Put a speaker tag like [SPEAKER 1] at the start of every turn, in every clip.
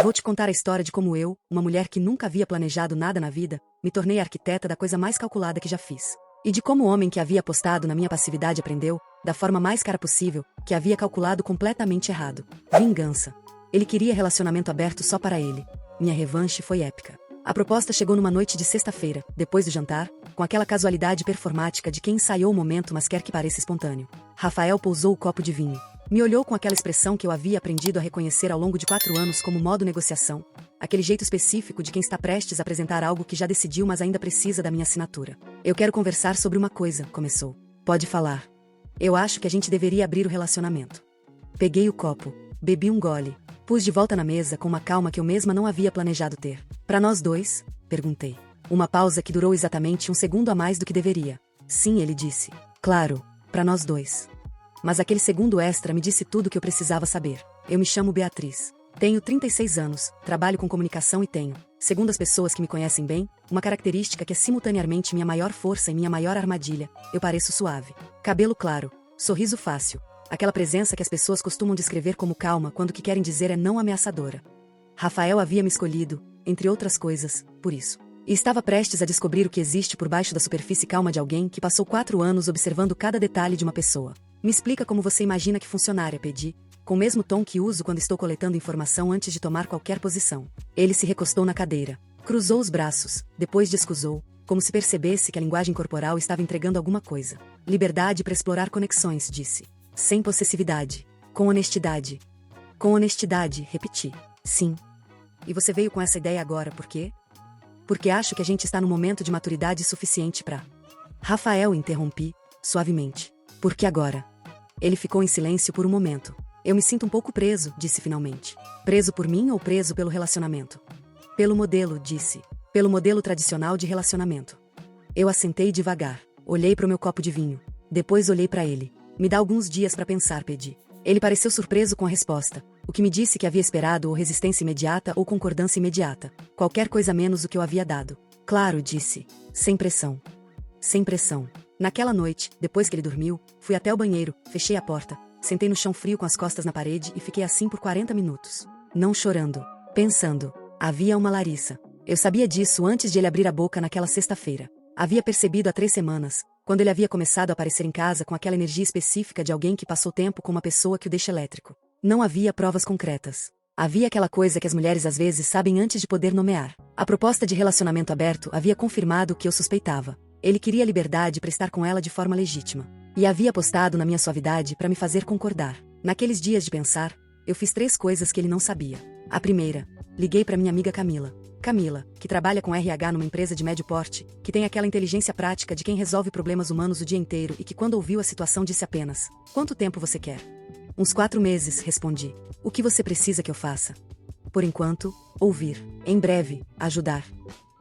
[SPEAKER 1] Vou te contar a história de como eu, uma mulher que nunca havia planejado nada na vida, me tornei arquiteta da coisa mais calculada que já fiz. E de como o homem que havia apostado na minha passividade aprendeu, da forma mais cara possível, que havia calculado completamente errado. Vingança. Ele queria relacionamento aberto só para ele. Minha revanche foi épica. A proposta chegou numa noite de sexta-feira, depois do jantar, com aquela casualidade performática de quem ensaiou o momento mas quer que pareça espontâneo. Rafael pousou o copo de vinho. Me olhou com aquela expressão que eu havia aprendido a reconhecer ao longo de 4 anos como modo negociação, aquele jeito específico de quem está prestes a apresentar algo que já decidiu mas ainda precisa da minha assinatura. Eu quero conversar sobre uma coisa, começou. Pode falar. Eu acho que a gente deveria abrir o relacionamento. Peguei o copo, bebi um gole, pus de volta na mesa com uma calma que eu mesma não havia planejado ter. Para nós dois? Perguntei. Uma pausa que durou exatamente 1 segundo a mais do que deveria. Sim, ele disse. Claro, para nós dois. Mas aquele segundo extra me disse tudo o que eu precisava saber. Eu me chamo Beatriz. Tenho 36 anos, trabalho com comunicação e tenho, segundo as pessoas que me conhecem bem, uma característica que é simultaneamente minha maior força e minha maior armadilha. Eu pareço suave. Cabelo claro, sorriso fácil. Aquela presença que as pessoas costumam descrever como calma quando o que querem dizer é não ameaçadora. Rafael havia me escolhido, entre outras coisas, por isso. E estava prestes a descobrir o que existe por baixo da superfície calma de alguém que passou 4 anos observando cada detalhe de uma pessoa. Me explica como você imagina que funcionaria, pedi, com o mesmo tom que uso quando estou coletando informação antes de tomar qualquer posição. Ele se recostou na cadeira, cruzou os braços, depois descruzou, como se percebesse que a linguagem corporal estava entregando alguma coisa. Liberdade para explorar conexões, disse. Sem possessividade. Com honestidade. Com honestidade, repeti. Sim. E você veio com essa ideia agora, por quê? Porque acho que a gente está no momento de maturidade suficiente para... Rafael, interrompi, suavemente. Por que agora? Ele ficou em silêncio por um momento. Eu me sinto um pouco preso, disse finalmente. Preso por mim ou preso pelo relacionamento? Pelo modelo, disse. Pelo modelo tradicional de relacionamento. Eu assentei devagar. Olhei para o meu copo de vinho. Depois olhei para ele. Me dá alguns dias para pensar, pedi. Ele pareceu surpreso com a resposta, o que me disse que havia esperado ou resistência imediata ou concordância imediata. Qualquer coisa menos o que eu havia dado. Claro, disse. Sem pressão. Sem pressão. Naquela noite, depois que ele dormiu, fui até o banheiro, fechei a porta, sentei no chão frio com as costas na parede e fiquei assim por 40 minutos. Não chorando. Pensando. Havia uma Larissa. Eu sabia disso antes de ele abrir a boca naquela sexta-feira. Havia percebido há 3 semanas, quando ele havia começado a aparecer em casa com aquela energia específica de alguém que passou tempo com uma pessoa que o deixa elétrico. Não havia provas concretas. Havia aquela coisa que as mulheres às vezes sabem antes de poder nomear. A proposta de relacionamento aberto havia confirmado o que eu suspeitava. Ele queria liberdade para estar com ela de forma legítima. E havia apostado na minha suavidade para me fazer concordar. Naqueles dias de pensar, eu fiz 3 coisas que ele não sabia. A primeira, liguei para minha amiga Camila. Camila, que trabalha com RH numa empresa de médio porte, que tem aquela inteligência prática de quem resolve problemas humanos o dia inteiro e que quando ouviu a situação disse apenas: "Quanto tempo você quer?" "Uns 4 meses", respondi. "O que você precisa que eu faça?" "Por enquanto, ouvir. Em breve, ajudar."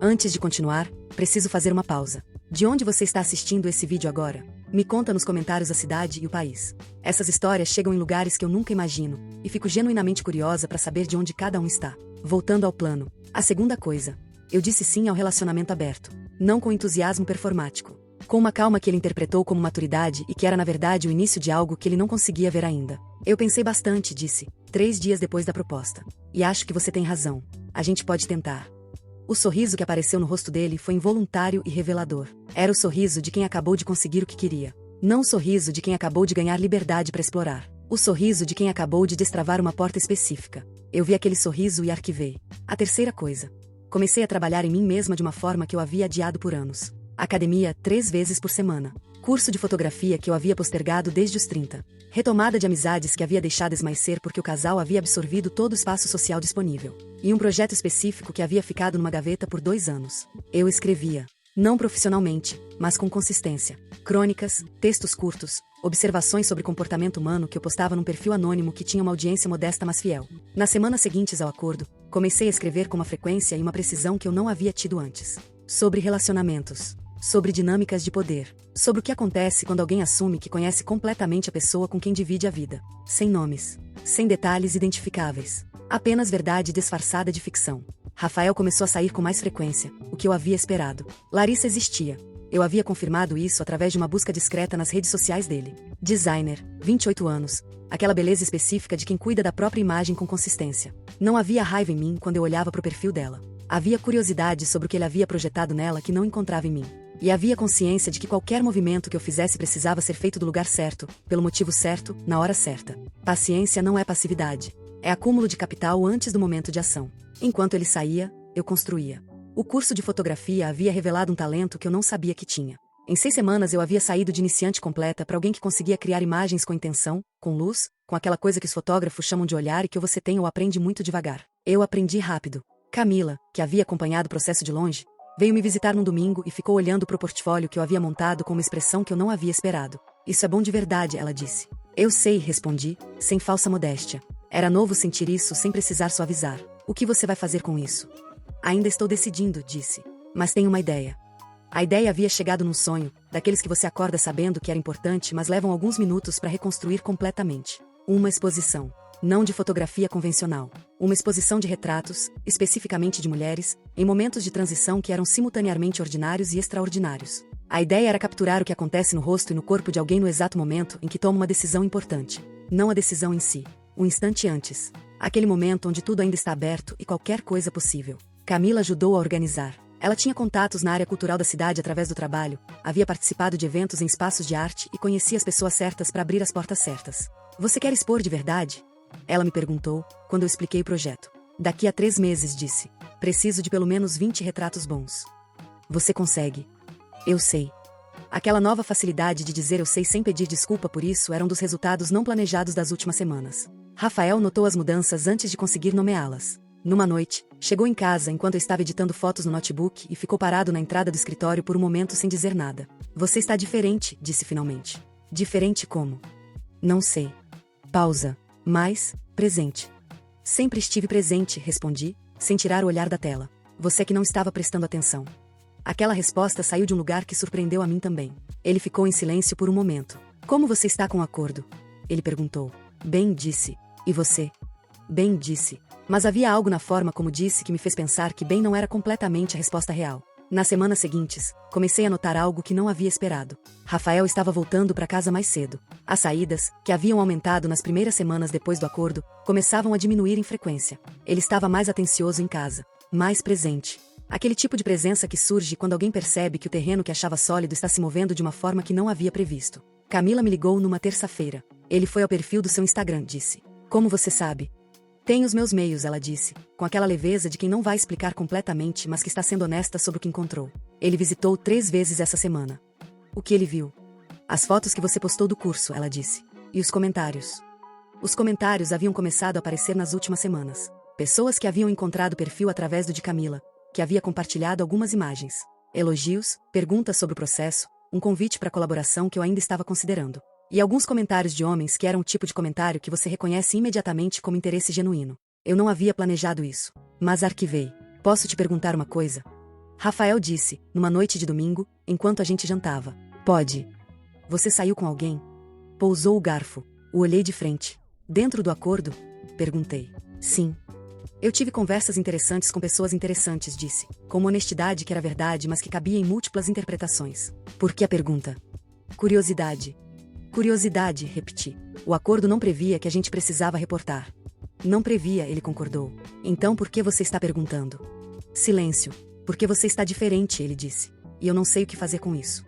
[SPEAKER 1] Antes de continuar, preciso fazer uma pausa. De onde você está assistindo esse vídeo agora? Me conta nos comentários a cidade e o país. Essas histórias chegam em lugares que eu nunca imagino, e fico genuinamente curiosa para saber de onde cada um está. Voltando ao plano. A segunda coisa. Eu disse sim ao relacionamento aberto. Não com entusiasmo performático. Com uma calma que ele interpretou como maturidade e que era na verdade o início de algo que ele não conseguia ver ainda. Eu pensei bastante, disse, 3 dias depois da proposta. E acho que você tem razão. A gente pode tentar. O sorriso que apareceu no rosto dele foi involuntário e revelador. Era o sorriso de quem acabou de conseguir o que queria. Não o sorriso de quem acabou de ganhar liberdade para explorar. O sorriso de quem acabou de destravar uma porta específica. Eu vi aquele sorriso e arquivei. A terceira coisa. Comecei a trabalhar em mim mesma de uma forma que eu havia adiado por anos. Academia 3 vezes por semana. Curso de fotografia que eu havia postergado desde os 30. Retomada de amizades que havia deixado esmaecer porque o casal havia absorvido todo o espaço social disponível. E um projeto específico que havia ficado numa gaveta por 2 anos. Eu escrevia. Não profissionalmente, mas com consistência. Crônicas, textos curtos, observações sobre comportamento humano que eu postava num perfil anônimo que tinha uma audiência modesta mas fiel. Nas semanas seguintes ao acordo, comecei a escrever com uma frequência e uma precisão que eu não havia tido antes. Sobre relacionamentos. Sobre dinâmicas de poder. Sobre o que acontece quando alguém assume que conhece completamente a pessoa com quem divide a vida. Sem nomes. Sem detalhes identificáveis. Apenas verdade disfarçada de ficção. Rafael começou a sair com mais frequência, o que eu havia esperado. Larissa existia. Eu havia confirmado isso através de uma busca discreta nas redes sociais dele. Designer, 28 anos. Aquela beleza específica de quem cuida da própria imagem com consistência. Não havia raiva em mim quando eu olhava para o perfil dela. Havia curiosidade sobre o que ele havia projetado nela que não encontrava em mim. E havia consciência de que qualquer movimento que eu fizesse precisava ser feito do lugar certo, pelo motivo certo, na hora certa. Paciência não é passividade. É acúmulo de capital antes do momento de ação. Enquanto ele saía, eu construía. O curso de fotografia havia revelado um talento que eu não sabia que tinha. Em 6 semanas eu havia saído de iniciante completa para alguém que conseguia criar imagens com intenção, com luz, com aquela coisa que os fotógrafos chamam de olhar e que você tem ou aprende muito devagar. Eu aprendi rápido. Camila, que havia acompanhado o processo de longe, veio me visitar num domingo e ficou olhando para o portfólio que eu havia montado com uma expressão que eu não havia esperado. Isso é bom de verdade, ela disse. Eu sei, respondi, sem falsa modéstia. Era novo sentir isso sem precisar suavizar. O que você vai fazer com isso? Ainda estou decidindo, disse. Mas tenho uma ideia. A ideia havia chegado num sonho, daqueles que você acorda sabendo que era importante, mas levam alguns minutos para reconstruir completamente. Uma exposição. Não de fotografia convencional. Uma exposição de retratos, especificamente de mulheres, em momentos de transição que eram simultaneamente ordinários e extraordinários. A ideia era capturar o que acontece no rosto e no corpo de alguém no exato momento em que toma uma decisão importante. Não a decisão em si. Um instante antes. Aquele momento onde tudo ainda está aberto e qualquer coisa possível. Camila ajudou a organizar. Ela tinha contatos na área cultural da cidade através do trabalho, havia participado de eventos em espaços de arte e conhecia as pessoas certas para abrir as portas certas. Você quer expor de verdade? Ela me perguntou, quando eu expliquei o projeto. Daqui a 3 meses, disse. Preciso de pelo menos 20 retratos bons. Você consegue. Eu sei. Aquela nova facilidade de dizer eu sei sem pedir desculpa por isso era um dos resultados não planejados das últimas semanas. Rafael notou as mudanças antes de conseguir nomeá-las. Numa noite, chegou em casa enquanto eu estava editando fotos no notebook e ficou parado na entrada do escritório por um momento sem dizer nada. Você está diferente, disse finalmente. Diferente como? Não sei. Pausa. Mas, presente. Sempre estive presente, respondi, sem tirar o olhar da tela. Você que não estava prestando atenção. Aquela resposta saiu de um lugar que surpreendeu a mim também. Ele ficou em silêncio por um momento. Como você está com o acordo? Ele perguntou. Bem, disse. E você? Bem, disse. Mas havia algo na forma como disse que me fez pensar que bem não era completamente a resposta real. Nas semanas seguintes, comecei a notar algo que não havia esperado. Rafael estava voltando para casa mais cedo. As saídas, que haviam aumentado nas primeiras semanas depois do acordo, começavam a diminuir em frequência. Ele estava mais atencioso em casa, mais presente. Aquele tipo de presença que surge quando alguém percebe que o terreno que achava sólido está se movendo de uma forma que não havia previsto. Camila me ligou numa terça-feira. Ele foi ao perfil do seu Instagram, disse. Como você sabe? Tenho os meus meios, ela disse, com aquela leveza de quem não vai explicar completamente, mas que está sendo honesta sobre o que encontrou. Ele visitou 3 vezes essa semana. O que ele viu? As fotos que você postou do curso, ela disse. E os comentários? Os comentários haviam começado a aparecer nas últimas semanas. Pessoas que haviam encontrado o perfil através do de Camila, que havia compartilhado algumas imagens. Elogios, perguntas sobre o processo, um convite para colaboração que eu ainda estava considerando. E alguns comentários de homens que eram o tipo de comentário que você reconhece imediatamente como interesse genuíno. Eu não havia planejado isso. Mas arquivei. Posso te perguntar uma coisa? Rafael disse, numa noite de domingo, enquanto a gente jantava. Pode. Você saiu com alguém? Pousou o garfo. O olhei de frente. Dentro do acordo? Perguntei. Sim. Eu tive conversas interessantes com pessoas interessantes, disse. Com uma honestidade que era verdade, mas que cabia em múltiplas interpretações. Por que a pergunta? Curiosidade. Curiosidade, repeti. O acordo não previa que a gente precisava reportar. Não previa, ele concordou. Então por que você está perguntando? Silêncio. Porque você está diferente, ele disse. E eu não sei o que fazer com isso.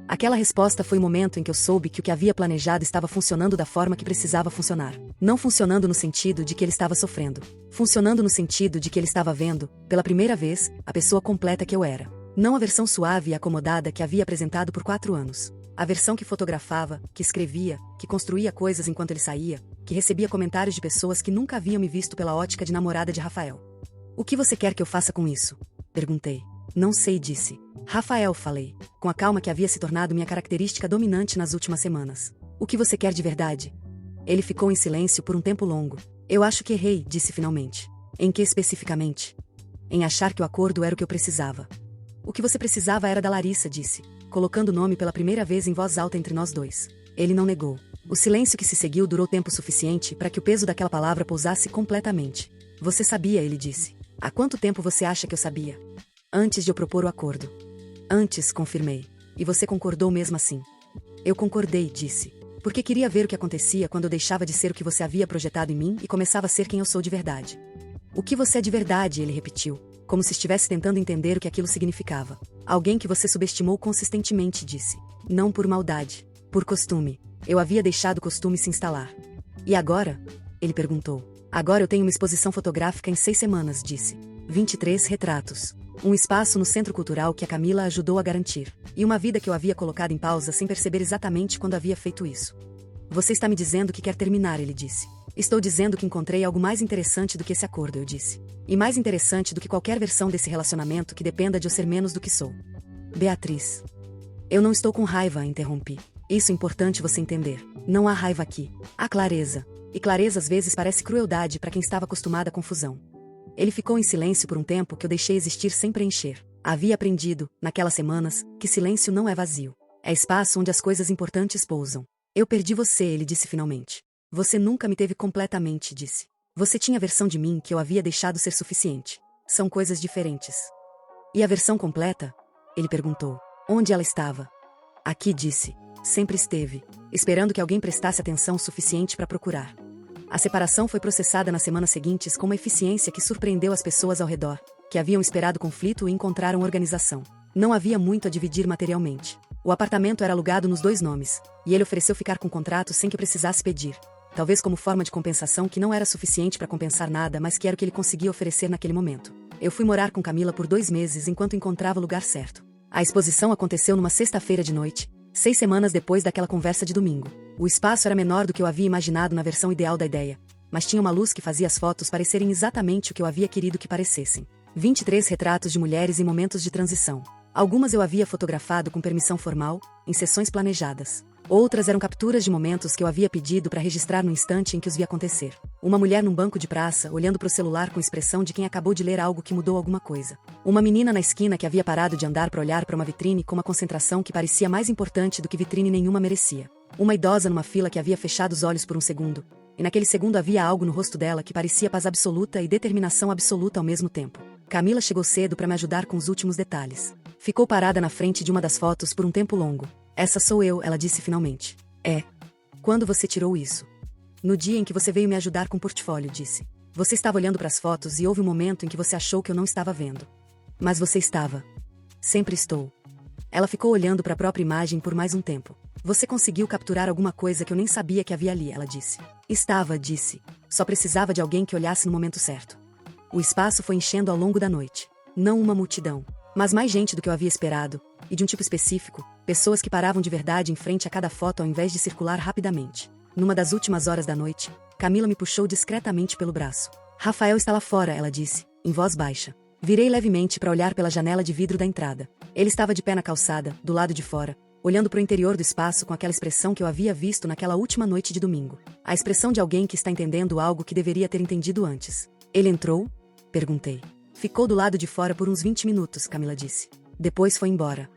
[SPEAKER 1] Aquela resposta foi o momento em que eu soube que o que havia planejado estava funcionando da forma que precisava funcionar. Não funcionando no sentido de que ele estava sofrendo. Funcionando no sentido de que ele estava vendo, pela primeira vez, a pessoa completa que eu era. Não a versão suave e acomodada que havia apresentado por 4 anos. A versão que fotografava, que escrevia, que construía coisas enquanto ele saía, que recebia comentários de pessoas que nunca haviam me visto pela ótica de namorada de Rafael. O que você quer que eu faça com isso? Perguntei. Não sei, disse. Rafael, falei, com a calma que havia se tornado minha característica dominante nas últimas semanas. O que você quer de verdade? Ele ficou em silêncio por um tempo longo. Eu acho que errei, disse finalmente. Em que especificamente? Em achar que o acordo era o que eu precisava. O que você precisava era da Larissa, disse, colocando o nome pela primeira vez em voz alta entre nós dois. Ele não negou. O silêncio que se seguiu durou tempo suficiente para que o peso daquela palavra pousasse completamente. Você sabia, ele disse. Há quanto tempo você acha que eu sabia? Antes de eu propor o acordo. Antes, confirmei. E você concordou mesmo assim? Eu concordei, disse. Porque queria ver o que acontecia quando eu deixava de ser o que você havia projetado em mim e começava a ser quem eu sou de verdade. O que você é de verdade, ele repetiu, como se estivesse tentando entender o que aquilo significava. Alguém que você subestimou consistentemente, disse. Não por maldade, por costume. Eu havia deixado o costume se instalar. E agora? Ele perguntou. Agora eu tenho uma exposição fotográfica em 6 semanas, disse. 23 retratos. Um espaço no Centro Cultural que a Camila ajudou a garantir. E uma vida que eu havia colocado em pausa sem perceber exatamente quando havia feito isso. Você está me dizendo que quer terminar, ele disse. Estou dizendo que encontrei algo mais interessante do que esse acordo, eu disse. E mais interessante do que qualquer versão desse relacionamento que dependa de eu ser menos do que sou. Beatriz. Eu não estou com raiva, interrompi. Isso é importante você entender. Não há raiva aqui. Há clareza. E clareza às vezes parece crueldade para quem estava acostumado à confusão. Ele ficou em silêncio por um tempo que eu deixei existir sem preencher. Havia aprendido, naquelas semanas, que silêncio não é vazio. É espaço onde as coisas importantes pousam. Eu perdi você, ele disse finalmente. Você nunca me teve completamente, disse. Você tinha a versão de mim que eu havia deixado ser suficiente. São coisas diferentes. E a versão completa? Ele perguntou. Onde ela estava? Aqui, disse. Sempre esteve, esperando que alguém prestasse atenção o suficiente para procurar. A separação foi processada nas semanas seguintes com uma eficiência que surpreendeu as pessoas ao redor, que haviam esperado conflito e encontraram organização. Não havia muito a dividir materialmente. O apartamento era alugado nos 2 nomes, e ele ofereceu ficar com o contrato sem que precisasse pedir. Talvez como forma de compensação que não era suficiente para compensar nada, mas que era o que ele conseguia oferecer naquele momento. Eu fui morar com Camila por 2 meses enquanto encontrava o lugar certo. A exposição aconteceu numa sexta-feira de noite, 6 semanas depois daquela conversa de domingo. O espaço era menor do que eu havia imaginado na versão ideal da ideia, mas tinha uma luz que fazia as fotos parecerem exatamente o que eu havia querido que parecessem. 23 retratos de mulheres em momentos de transição. Algumas eu havia fotografado com permissão formal, em sessões planejadas. Outras eram capturas de momentos que eu havia pedido para registrar no instante em que os vi acontecer. Uma mulher num banco de praça, olhando para o celular com expressão de quem acabou de ler algo que mudou alguma coisa. Uma menina na esquina que havia parado de andar para olhar para uma vitrine com uma concentração que parecia mais importante do que vitrine nenhuma merecia. Uma idosa numa fila que havia fechado os olhos por um segundo. E naquele segundo havia algo no rosto dela que parecia paz absoluta e determinação absoluta ao mesmo tempo. Camila chegou cedo para me ajudar com os últimos detalhes. Ficou parada na frente de uma das fotos por um tempo longo. Essa sou eu, ela disse finalmente. É. Quando você tirou isso? No dia em que você veio me ajudar com o portfólio, disse. Você estava olhando para as fotos e houve um momento em que você achou que eu não estava vendo. Mas você estava. Sempre estou. Ela ficou olhando para a própria imagem por mais um tempo. Você conseguiu capturar alguma coisa que eu nem sabia que havia ali, ela disse. Estava, disse. Só precisava de alguém que olhasse no momento certo. O espaço foi enchendo ao longo da noite. Não uma multidão, mas mais gente do que eu havia esperado, e de um tipo específico, pessoas que paravam de verdade em frente a cada foto ao invés de circular rapidamente. Numa das últimas horas da noite, Camila me puxou discretamente pelo braço. Rafael está lá fora, ela disse, em voz baixa. Virei levemente para olhar pela janela de vidro da entrada. Ele estava de pé na calçada, do lado de fora, olhando para o interior do espaço com aquela expressão que eu havia visto naquela última noite de domingo. A expressão de alguém que está entendendo algo que deveria ter entendido antes. Ele entrou? Perguntei. Ficou do lado de fora por uns 20 minutos, Camila disse. Depois foi embora.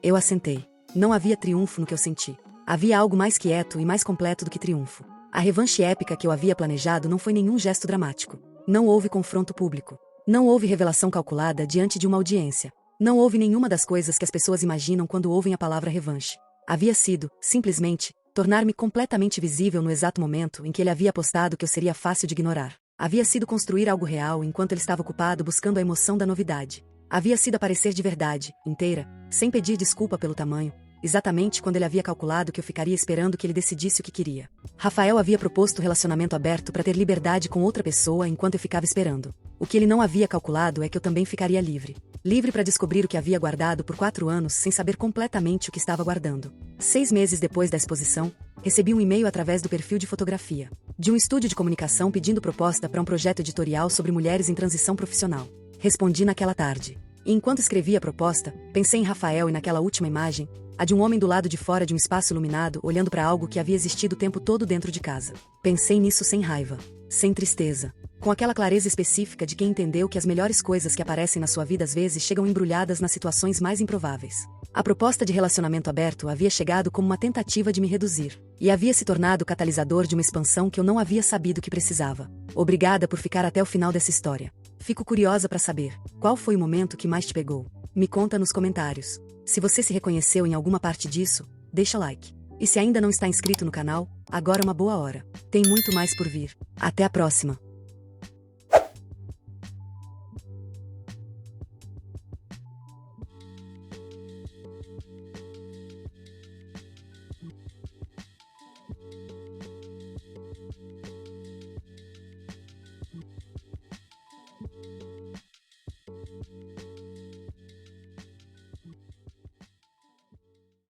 [SPEAKER 1] Eu assentei. Não havia triunfo no que eu senti. Havia algo mais quieto e mais completo do que triunfo. A revanche épica que eu havia planejado não foi nenhum gesto dramático. Não houve confronto público. Não houve revelação calculada diante de uma audiência. Não houve nenhuma das coisas que as pessoas imaginam quando ouvem a palavra revanche. Havia sido, simplesmente, tornar-me completamente visível no exato momento em que ele havia apostado que eu seria fácil de ignorar. Havia sido construir algo real enquanto ele estava ocupado buscando a emoção da novidade. Havia sido aparecer de verdade, inteira, sem pedir desculpa pelo tamanho, exatamente quando ele havia calculado que eu ficaria esperando que ele decidisse o que queria. Rafael havia proposto relacionamento aberto para ter liberdade com outra pessoa enquanto eu ficava esperando. O que ele não havia calculado é que eu também ficaria livre. Livre para descobrir o que havia guardado por 4 anos sem saber completamente o que estava guardando. 6 meses depois da exposição, recebi um e-mail através do perfil de fotografia de um estúdio de comunicação pedindo proposta para um projeto editorial sobre mulheres em transição profissional. Respondi naquela tarde. E enquanto escrevia a proposta, pensei em Rafael e naquela última imagem, a de um homem do lado de fora de um espaço iluminado olhando para algo que havia existido o tempo todo dentro de casa. Pensei nisso sem raiva, sem tristeza, com aquela clareza específica de quem entendeu que as melhores coisas que aparecem na sua vida às vezes chegam embrulhadas nas situações mais improváveis. A proposta de relacionamento aberto havia chegado como uma tentativa de me reduzir, e havia se tornado o catalisador de uma expansão que eu não havia sabido que precisava. Obrigada por ficar até o final dessa história. Fico curiosa para saber, qual foi o momento que mais te pegou? Me conta nos comentários. Se você se reconheceu em alguma parte disso, deixa like. E se ainda não está inscrito no canal, agora é uma boa hora. Tem muito mais por vir. Até a próxima!